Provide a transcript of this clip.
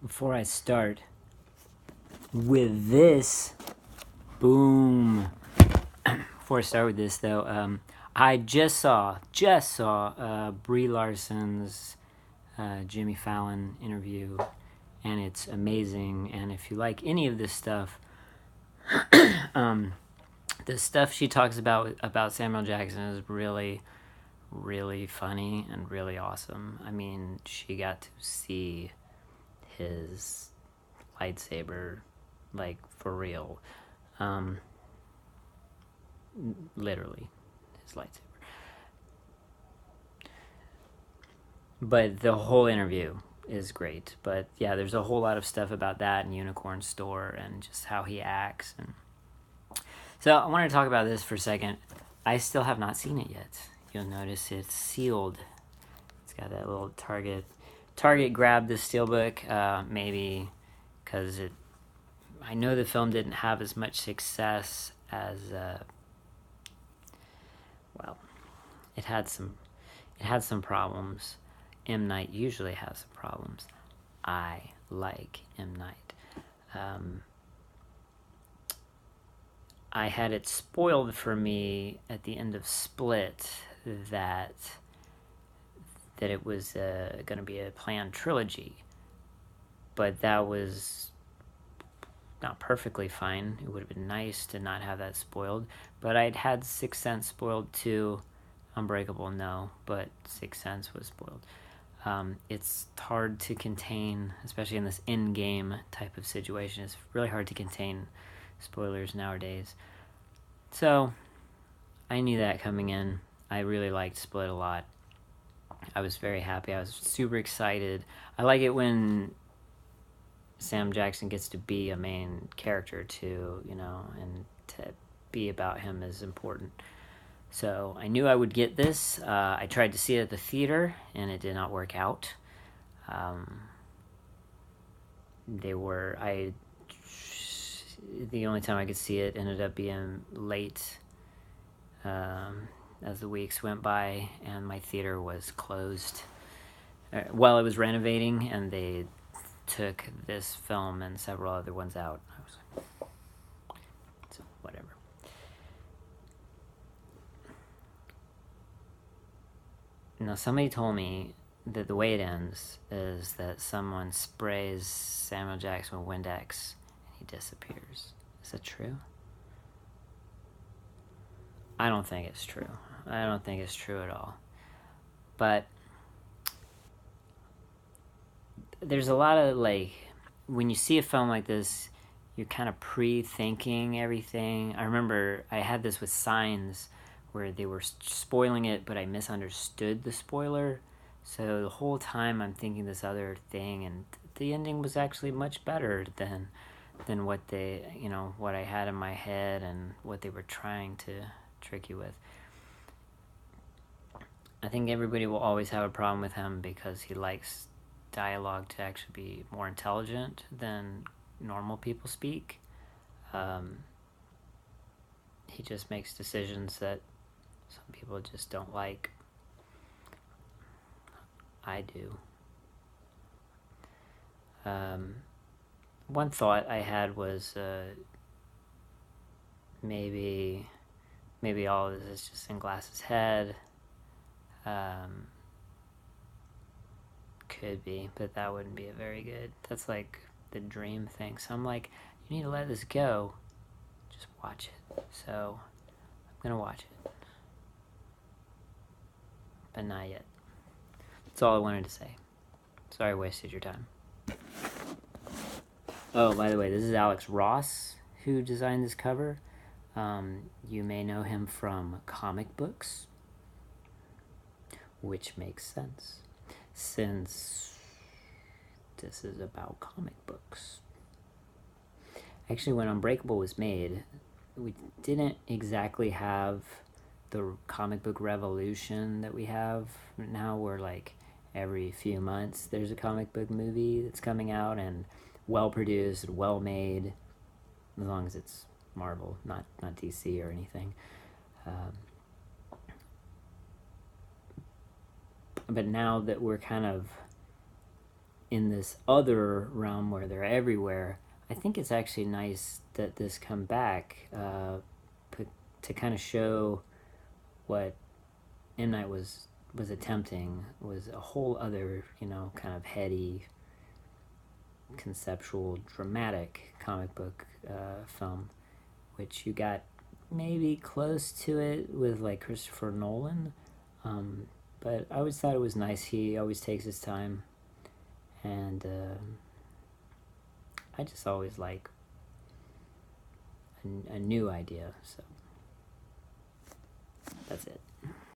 before I start with this, boom. Before I start with this, though, I just saw Brie Larson's Jimmy Fallon interview, and it's amazing. And if you like any of this stuff, the stuff she talks about Samuel Jackson is really, really funny and really awesome. I mean, she got to see his lightsaber, like, for real. Literally, his lightsaber. But the whole interview is great. But yeah, there's a whole lot of stuff about that and Unicorn Store and just how he acts. And so I wanted to talk about this for a second. I still have not seen it yet. You'll notice it's sealed. It's got that little Target grabbed this Steelbook, maybe because I know the film didn't have as much success as it had some problems. M. Night usually has some problems. I like M. Night. I had it spoiled for me at the end of Split that it was going to be a planned trilogy, but that was not perfectly fine. It would have been nice to not have that spoiled, but I'd had Sixth Sense spoiled too. Unbreakable, no, but Sixth Sense was spoiled. It's hard to contain, especially in this in-game type of situation. It's really hard to contain spoilers nowadays. So, I knew that coming in. I really liked Split a lot. I was very happy. I was super excited. I like it when Sam Jackson gets to be a main character too, and to be about him is important. So I knew I would get this. I tried to see it at the theater, and it did not work out. The only time I could see it ended up being late as the weeks went by, and my theater was closed while it was renovating, and they took this film and several other ones out. I was like, so whatever. Now, somebody told me that the way it ends is that someone sprays Samuel Jackson with Windex and he disappears. Is that true? I don't think it's true. I don't think it's true at all. But there's a lot of, when you see a film like this, you're kind of pre-thinking everything. I remember I had this with Signs, where they were spoiling it, but I misunderstood the spoiler. So the whole time I'm thinking this other thing, and the ending was actually much better than what what I had in my head and what they were trying to trick you with. I think everybody will always have a problem with him because he likes dialogue to actually be more intelligent than normal people speak. He just makes decisions that some people just don't like. I do. One thought I had was maybe all of this is just in Glass's head. Could be, but that wouldn't be a very good. That's like the dream thing. So I'm like, you need to let this go. Just watch it. So I'm gonna watch it. But not yet. That's all I wanted to say. Sorry I wasted your time. Oh, by the way, this is Alex Ross who designed this cover. You may know him from comic books, which makes sense since this is about comic books. Actually, when Unbreakable was made, we didn't exactly have the comic book revolution that we have now, where every few months there's a comic book movie that's coming out and well produced, well made, as long as it's Marvel, not DC or anything. But now that we're kind of in this other realm where they're everywhere, I think it's actually nice that this come back to kind of show what M. Night was attempting was a whole other, kind of heady, conceptual, dramatic comic book film, which you got maybe close to it with like Christopher Nolan, but I always thought it was nice. He always takes his time, and I just always like a new idea. So that's it.